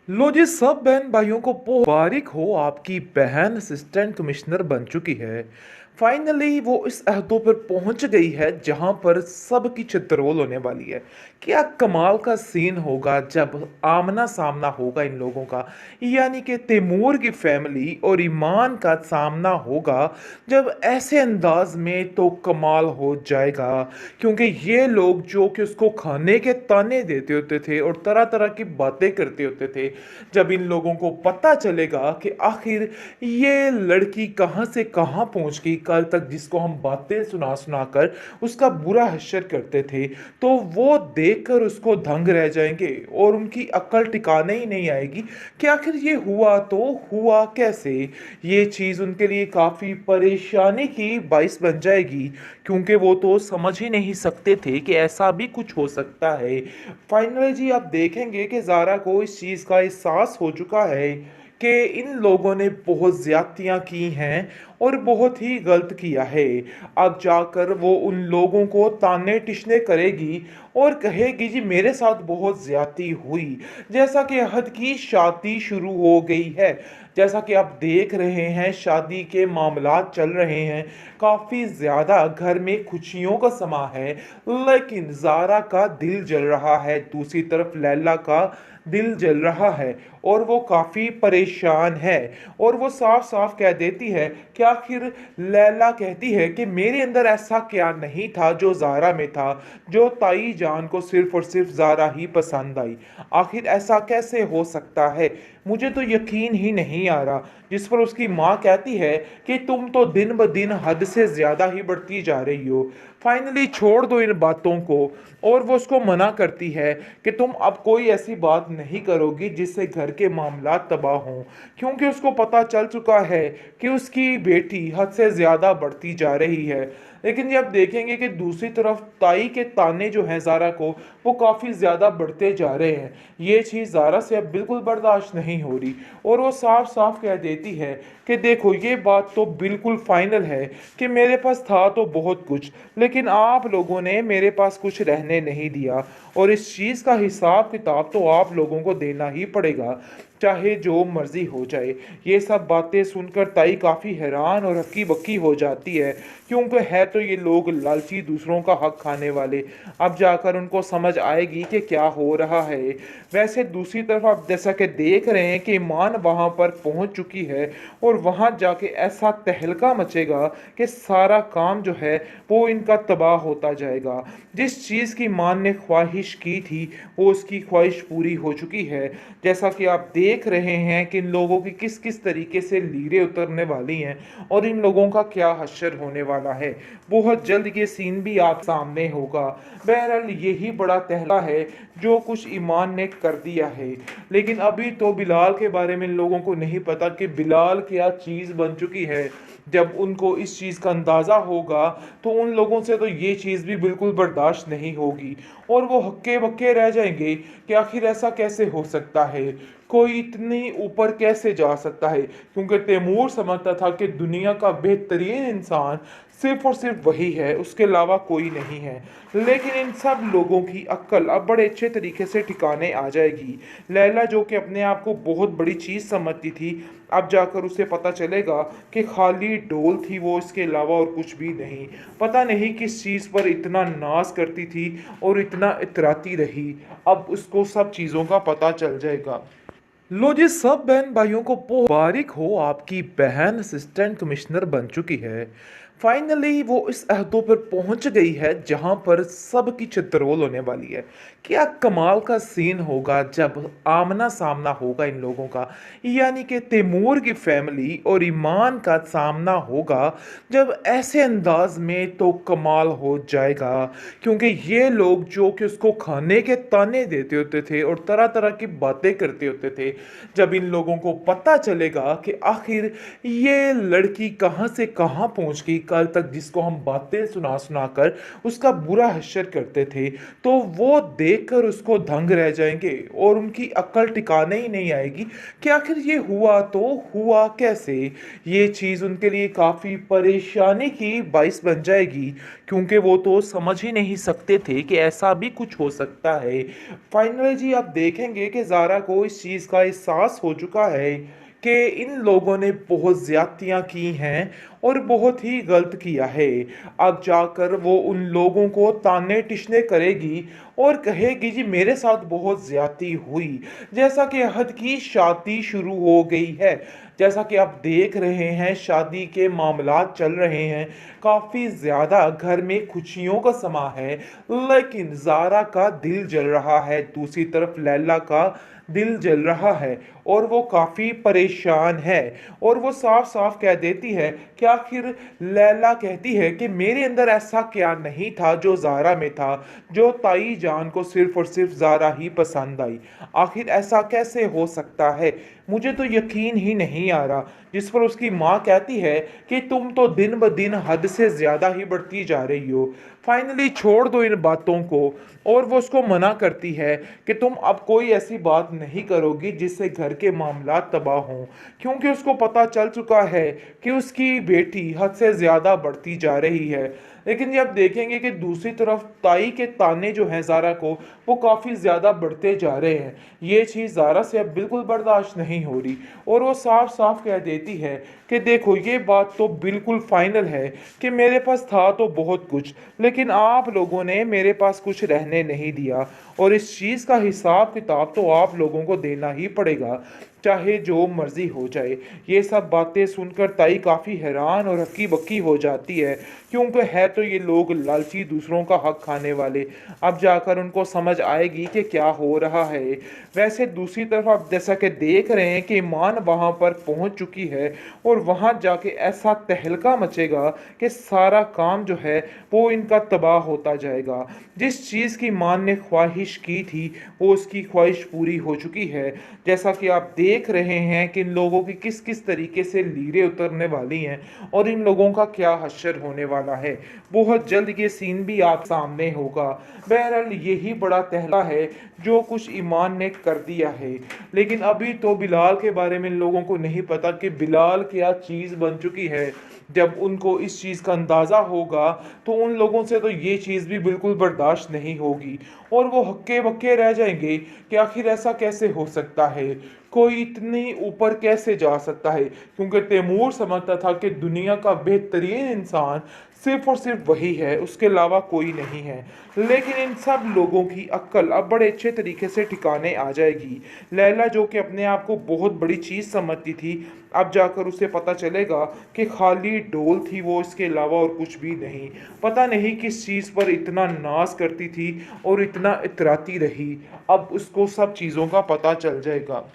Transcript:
लो जी, सब बहन भाइयों को मुबारक हो। आपकी बहन असिस्टेंट कमिश्नर बन चुकी है। फाइनली वो इस अहदों पर पहुंच गई है जहां पर सबकी चित्रोल होने वाली है। क्या कमाल का सीन होगा जब आमना सामना होगा इन लोगों का, यानी कि तैमूर की फैमिली और ईमान का सामना होगा। जब ऐसे अंदाज में तो कमाल हो जाएगा, क्योंकि ये लोग जो कि उसको खाने के ताने देते होते थे और तरह तरह की बातें करते होते थे, जब इन लोगों को पता चलेगा कि आखिर ये लड़की कहाँ से कहाँ पहुंच गई, कल तक जिसको हम बातें सुना सुना कर उसका बुरा हश्र करते थे, तो वो देखकर उसको दंग रह जाएंगे और उनकी अक्ल ठिकाने ही नहीं आएगी कि आखिर ये हुआ तो हुआ कैसे। ये चीज़ उनके लिए काफ़ी परेशानी की बाइस बन जाएगी, क्योंकि वो तो समझ ही नहीं सकते थे कि ऐसा भी कुछ हो सकता है। फाइनली जी आप देखेंगे कि ज़ारा को इस चीज़ का एहसास हो चुका है कि इन लोगों ने बहुत ज़्यादतियाँ की हैं और बहुत ही गलत किया है। अब जाकर वो उन लोगों को ताने टिशने करेगी और कहेगी जी मेरे साथ बहुत ज़्यादती हुई। जैसा कि अहद की शादी शुरू हो गई है, जैसा कि आप देख रहे हैं शादी के मामलात चल रहे हैं, काफ़ी ज़्यादा घर में खुशियों का समा है। लेकिन ज़ारा का दिल जल रहा है, दूसरी तरफ लैला का दिल जल रहा है और वो काफ़ी परेशान है। और वो साफ साफ कह देती है कि आखिर लैला कहती है कि मेरे अंदर ऐसा क्या नहीं था जो ज़ारा में था, जो ताई जान को सिर्फ और सिर्फ ज़ारा ही पसंद आई। आखिर ऐसा कैसे हो सकता है, मुझे तो यकीन ही नहीं आ रहा। जिस पर उसकी माँ कहती है कि तुम तो दिन ब दिन हद से ज़्यादा ही बढ़ती जा रही हो, फाइनली छोड़ दो इन बातों को। और वो उसको मना करती है कि तुम अब कोई ऐसी बात नहीं करोगी जिससे घर के मामला तबाह हों, क्योंकि उसको पता चल चुका है कि उसकी बेटी हद से ज़्यादा बढ़ती जा रही है। लेकिन ये आप देखेंगे कि दूसरी तरफ ताई के ताने जो हैं ज़ारा को, वो काफ़ी ज़्यादा बढ़ते जा रहे हैं। ये चीज़ ज़ारा से अब बिल्कुल बर्दाश्त नहीं हो रही और वो साफ साफ कह देती है कि देखो ये बात तो बिल्कुल फाइनल है कि मेरे पास था तो बहुत कुछ, लेकिन आप लोगों ने मेरे पास कुछ रहने नहीं दिया और इस चीज़ का हिसाब किताब तो आप लोगों को देना ही पड़ेगा, चाहे जो मर्जी हो जाए। ये सब बातें सुनकर ताई काफ़ी हैरान और हक्की बक्की हो जाती है, क्योंकि है तो ये लोग लालची, दूसरों का हक खाने वाले। अब जाकर उनको समझ आएगी कि क्या हो रहा है। वैसे दूसरी तरफ आप जैसा कि देख रहे हैं कि ईमान वहां पर पहुंच चुकी है और वहां जाके ऐसा तहलका मचेगा कि सारा काम जो है वो इनका तबाह होता जाएगा। जिस चीज़ की मान ने ख्वाहिश की थी वो उसकी ख्वाहिश पूरी हो चुकी है। जैसा कि आप देख रहे हैं कि इन लोगों की किस किस तरीके से लीरें उतरने वाली हैं और इन लोगों का क्या हश्र होने वाला है। बहुत जल्द ये सीन भी आप सामने होगा। बहरहाल यही बड़ा तहला है जो कुछ ईमान ने कर दिया है। लेकिन अभी तो बिलाल के बारे में इन लोगों को नहीं पता कि बिलाल क्या चीज़ बन चुकी है। जब उनको इस चीज़ का अंदाज़ा होगा तो उन लोगों से तो ये चीज़ भी बिल्कुल बर्दाश्त नहीं होगी और वो हक्के बक्के रह जाएंगे कि आखिर ऐसा कैसे हो सकता है, कोई इतनी ऊपर कैसे जा सकता है। क्योंकि तैमूर समझता था कि दुनिया का बेहतरीन इंसान सिर्फ और सिर्फ वही है, उसके अलावा कोई नहीं है। लेकिन इन सब लोगों की अक्ल अब बड़े अच्छे तरीके से ठिकाने आ जाएगी। लैला जो कि अपने आप को बहुत बड़ी चीज़ समझती थी, अब जाकर उसे पता चलेगा कि खाली डोल थी वो, इसके अलावा और कुछ भी नहीं। पता नहीं किस चीज़ पर इतना नाज करती थी और इतना इतराती रही। अब उसको सब चीज़ों का पता चल जाएगा। लो जी, सब बहन भाइयों को मुबारक हो। आपकी बहन असिस्टेंट कमिश्नर बन चुकी है। फाइनली वो इस अहदों पर पहुंच गई है जहां पर सबकी चित्रोल होने वाली है। क्या कमाल का सीन होगा जब आमना सामना होगा इन लोगों का, यानी कि तैमूर की फैमिली और ईमान का सामना होगा। जब ऐसे अंदाज में तो कमाल हो जाएगा, क्योंकि ये लोग जो कि उसको खाने के ताने देते होते थे और तरह तरह की बातें करते होते थे, जब इन लोगों को पता चलेगा कि आखिर ये लड़की कहाँ से कहाँ पहुँच गई, कल तक जिसको हम बातें सुना-सुना कर उसका बुरा हश्र करते थे, तो वो देखकर उसको दंग रह जाएँगे और उनकी अक्ल ठिकाने ही नहीं आएगी कि आखिर ये हुआ तो हुआ कैसे? ये चीज़ उनके लिए काफ़ी परेशानी की बाइस बन जाएगी, क्योंकि वो तो समझ ही नहीं सकते थे कि ऐसा भी कुछ हो सकता है। फाइनली जी आप देखेंगे कि ज़ारा को इस चीज़ का एहसास हो चुका है कि इन लोगों ने बहुत ज़्यादतियाँ की हैं और बहुत ही गलत किया है। अब जाकर वो उन लोगों को ताने-तिश्ने करेगी और कहेगी जी मेरे साथ बहुत ज़्यादती हुई। जैसा कि अहद की शादी शुरू हो गई है। जैसा कि आप देख रहे हैं शादी के मामलात चल रहे हैं, काफ़ी ज़्यादा घर में खुशियों का समा है, लेकिन ज़ारा का दिल जल रहा है, दूसरी तरफ लैला का दिल जल रहा है और वो काफ़ी परेशान है और वो साफ-साफ कह देती है कि आखिर लैला कहती है कि मेरे अंदर ऐसा क्या नहीं था जो ज़ारा में था, जो ताई जान को सिर्फ़ और सिर्फ़ ज़ारा ही पसंद आई। आखिर ऐसा कैसे हो सकता है? मुझे तो यकीन ही नहीं आ रहा। जिस पर उसकी माँ कहती है कि तुम तो दिन ब दिन हद से ज़्यादा ही बढ़ती जा रही हो। फाइनली छोड़ दो इन बातों को और वो उसको मना करती है कि तुम अब कोई ऐसी बात नहीं करोगी जिससे घर के मामलात तबाह हों, क्योंकि उसको पता चल चुका है कि उसकी बेटी हद से ज़्यादा बढ़ती जा रही है। लेकिन ये आप देखेंगे कि दूसरी तरफ ताई के ताने जो हैं ज़ारा को, वो काफ़ी ज़्यादा बढ़ते जा रहे हैं। ये चीज़ ज़ारा से अब बिल्कुल बर्दाश्त नहीं हो रही और वो साफ-साफ कह देती है कि देखो ये बात तो बिल्कुल फ़ाइनल है कि मेरे पास था तो बहुत कुछ, लेकिन आप लोगों ने मेरे पास कुछ रहने नहीं दिया और इस चीज़ का हिसाब-किताब तो आप लोगों को देना ही पड़ेगा, चाहे जो मर्ज़ी हो जाए। ये सब बातें सुनकर ताई काफ़ी हैरान और हक्की-बक्की हो जाती है, क्योंकि है तो ये लोग लालची, दूसरों का हक खाने वाले। अब जाकर उनको समझ आएगी कि क्या हो रहा है। वैसे दूसरी तरफ आप जैसा कि देख रहे हैं कि ईमान वहाँ पर पहुँच चुकी है और वहाँ जाके ऐसा तहलका मचेगा कि सारा काम जो है वो इनका तबाह होता जाएगा। जिस चीज़ की ईमान ने ख्वाहिश की थी, वो उसकी ख्वाहिश पूरी हो चुकी है। जैसा कि आप देख रहे हैं कि इन लोगों की किस-किस तरीके से लीरें उतरने वाली हैं और इन लोगों का क्या हश्र होने वाला है। बहुत जल्द ये सीन भी आप सामने होगा। बहरहाल यही बड़ा तहलका है जो कुछ ईमान ने कर दिया है। लेकिन अभी तो बिलाल के बारे में इन लोगों को नहीं पता कि बिलाल क्या चीज़ बन चुकी है। जब उनको इस चीज़ का अंदाज़ा होगा, तो उन लोगों से तो ये चीज़ भी बिल्कुल बर्दाश्त नहीं होगी और वो हक्के-बक्के रह जाएँगे कि आखिर ऐसा कैसे हो सकता है? कोई इतनी ऊपर कैसे जा सकता है? क्योंकि तैमूर समझता था कि दुनिया का बेहतरीन इंसान सिर्फ़ और सिर्फ़ वही है, उसके अलावा कोई नहीं है। लेकिन इन सब लोगों की अक्ल अब बड़े अच्छे तरीके से ठिकाने आ जाएगी। लैला जो कि अपने आप को बहुत बड़ी चीज़ समझती थी, अब जाकर उसे पता चलेगा कि खाली डोल थी वो, इसके अलावा और कुछ भी नहीं। पता नहीं किस चीज़ पर इतना नाज़ करती थी और इतना इतराती रही। अब उसको सब चीज़ों का पता चल जाएगा।